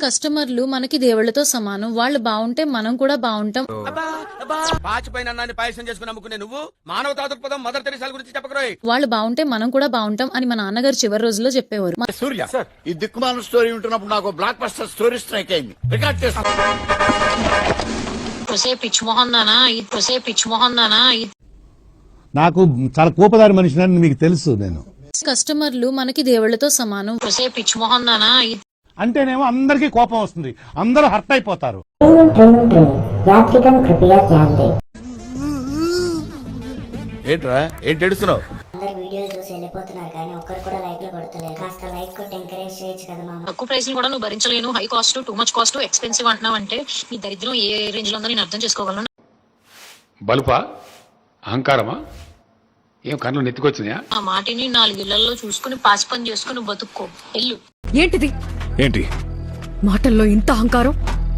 కస్టమర్లు మనకి దేవుళ్లతో సమానం. వాళ్ళు బాగుంటే మనం కూడా బాగుంటాం. పాచిపోయిన పాయసం చేసుకుని అమ్ముకునే నువ్వు మానవతా దృక్పథం మదర్ తెరీసాల గురించి చెప్పకరోయ్. వాళ్ళు బాగుంటే మనం కూడా బాగుంటాం అని మా నాన్నగారు చివరి రోజుల్లో చెప్పేవారు. సూర్య సార్, ఈ దిక్కుమాల స్టోరీ ఉంటున్నప్పుడు నాకు బ్లాక్ బస్టర్ స్టోరీ స్ట్రైక్ అయింది. రికార్డ్ చేస్తాను. నాకు చాలా కోపదారి మనిషిని మీకు తెలుసు. నేను కస్టమర్లు మనకి దేవుళ్లతో సమానం. అంటేనేమో అందరికీ కోపం వస్తుంది, అందరూ హర్ట్ అయిపోతారు. ఏంట్రా ఏంటి ఏడుస్తున్నావు? తక్కువ ప్రైస్ కూడా నువ్వు భరించలేను, high cost, too much cost, expensive అంటున్నావు అంటే నీ దరిద్రం ఏ రేంజ్ లో ఉందో నేను అర్థం చేసుకోగలను. బలుపా, అహంకారమా, ఏం కళ్ళు నెత్తికొచ్చినాయా? ఆ మాటిని 4 ఇళ్లలో చూసుకుని పాచి పని చేసుకుని బతుక్కో. ఎల్లు. ఏంటిది? ఏంటి మాటల్లో ఇంత అహంకారం?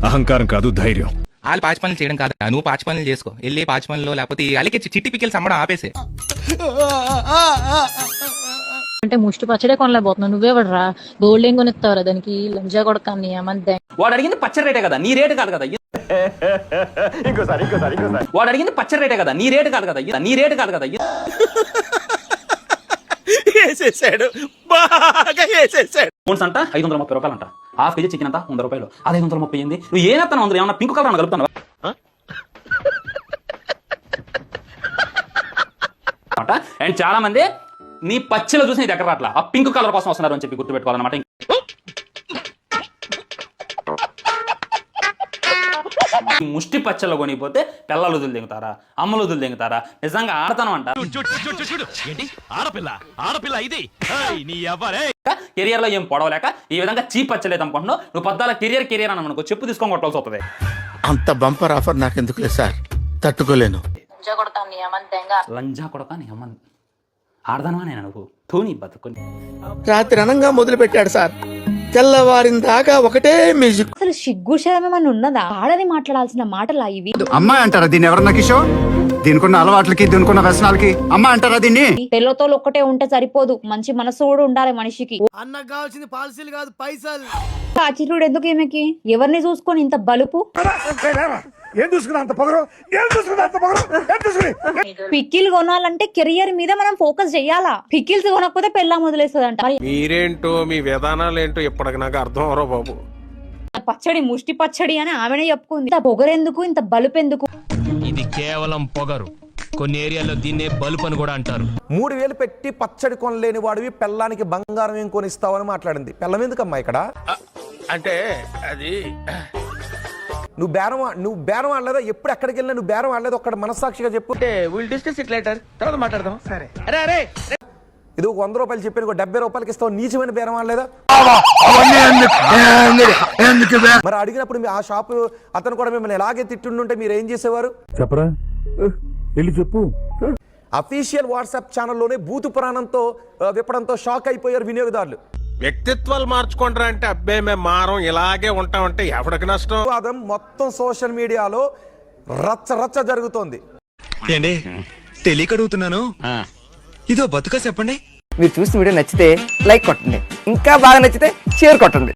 అహంకారం కాదు, ధైర్యం. వాళ్ళు పాచి పనులు చేయడం కాదు, నువ్వు పాచి పనులు చేసుకో. వెళ్ళి పాచి పనులు లేకపోతే అలాగే చిట్టి పిక్కలు సమ్మడం ఆపేసే. అంటే ముష్టి పచ్చడే కొనలేకపోతున్నావు, నువ్వేవడరా గోల్డ్ ఏం కొనిస్తావురా దానికి? లంజా కొడకాన్ని ఏమంతే. వాడు అడిగింది పచ్చడి రేటే కదా, నీ రేటు కాదు కదా. వాడు అడిగింది పచ్చడి రేటే కదా, నీ రేటు కాదు కదా. నీ రేటు కాదు కదా. వేసేసాడు, బాగా వేసేసాడు. ఫోన్స్ అంట 530 రూపాయలు అంట, హాఫ్ కేజీ చికెన్ అంట 100 రూపాయలు. అది 530 అయింది. నువ్వు ఏమేస్తాను అందరూ? ఏమన్నా పింక్ కలర్ కలుపుతాను అండ్ చాలా మంది నీ పచ్చలో చూసి నీ దగ్గర రాట్లా, ఆ పింక్ కలర్ కోసం వస్తున్నారు అని చెప్పి గుర్తుపెట్టుకోవాలన్నమాట. ముష్టి పచ్చళ్ళు కొనిపోతే పిల్లలు వదులు దిగుతారా, అమ్మలు వదులు దిగుతారా? నిజంగా ఆడతాను అంట. కెరియర్ లో ఏం పొడవలేక ఈ విధంగా చీప్ పచ్చలేదు అనుకుంటున్నావు. నువ్వు పద్దాల కెరియర్ అని అనుకో, చెప్పు తీసుకొని కొట్టాల్సి వస్తుంది. అంత బంపర్ ఆఫర్ నాకెందుకు లేదు సార్, తట్టుకోలేను. లంజా కొడక నీ అమ్మ ఆడదానవా నేను అనుకో తోని బతుకుని. రాత్రి అనంగా మొదలు పెట్టాడు సార్, తెల్లవారిన దాకా ఒకటే మ్యూజిక్. అసలు సిగ్గు శరమేమన్నా ఉన్నదా? ఆడని మాట్లాడాల్సిన మాటలా ఇవి? అమ్మాయి అంటారా దీన్ని? ఎవరన్నా కిషోర్, దీనికున్న అలవాట్లకి దీనికున్న వ్యసనాలకి అమ్మాయి అంటారా దీన్ని? పెళ్ళతో ఒక్కటే ఉంటే సరిపోదు, మంచి మనసు కూడా ఉండాలి మనిషికి. అన్నకు కావాల్సింది పాలసీలు కాదు, పైసలు. ఆచిరుడు ఎందుకు ఈమెకి? ఎవరిని చూసుకొని ఇంత బలుపు? పిక్కిల్ కొనాలంటే కెరియర్ మీద మనం ఫోకస్ చెయ్యాలా. పిక్కిల్స్ కొనకపోతే పెళ్ళా మొదలేస్తుందంట. మీరేంటో మీ విధానాలు ఏంటో ఇప్పటికి నాకు అర్థం అవరో బాబు. పచ్చడి ముష్టి పచ్చడి అని ఆమెనే చెప్పుకుంది. ఇంత పొగరెందుకు, ఇంత బలుపు ఎందుకు? ఇది కేవలం పొగరు, కొన్ని ఏరియాలో దీన్నే బలుపు అని కూడా అంటారు. 3000 పెట్టి పచ్చడి కొనలేని వాడివి పెళ్ళానికి బంగారం ఏం కొనిస్తావని మాట్లాడింది. పెళ్ళం ఎందుకమ్మా ఇక్కడ? అంటే అది నువ్వు బేరం ఆడలేదా? ఎప్పుడు ఎక్కడికి వెళ్ళినా నువ్వు బేరం ఆడలేదు. ఒక్కడ మనస్సాక్షిగా చెప్పు. తర్వాత మాట్లాడదాం. సరే. అరే ఇది 100 రూపాయలు చెప్పి 70 రూపాయలకి ఇస్తావు, నీచమైన బేరం ఆడలేదా? మరి అడిగినప్పుడు ఆ షాపు అతను కూడా మిమ్మల్ని ఎలాగే తిట్టుంటే మీరు ఏం చేసేవారు? చెప్పరా, వెళ్ళి చెప్పు. అఫీషియల్ వాట్సాప్ ఛానల్లోనే బూతు పురాణంతో విప్పడంతో షాక్ అయిపోయారు వినియోగదారులు. వ్యక్తిత్వాలు మార్చుకుంటారా అంటే అబ్బే మేము మారం ఇలాగే ఉంటామంటే ఎవరికి నష్టం? వాదం మొత్తం సోషల్ మీడియాలో రచ్చ జరుగుతోంది. తెలియక అడుగుతున్నాను, ఇదో బతుక చెప్పండి. మీరు చూసిన వీడియో నచ్చితే లైక్ కొట్టండి, ఇంకా బాగా నచ్చితే షేర్ కొట్టండి.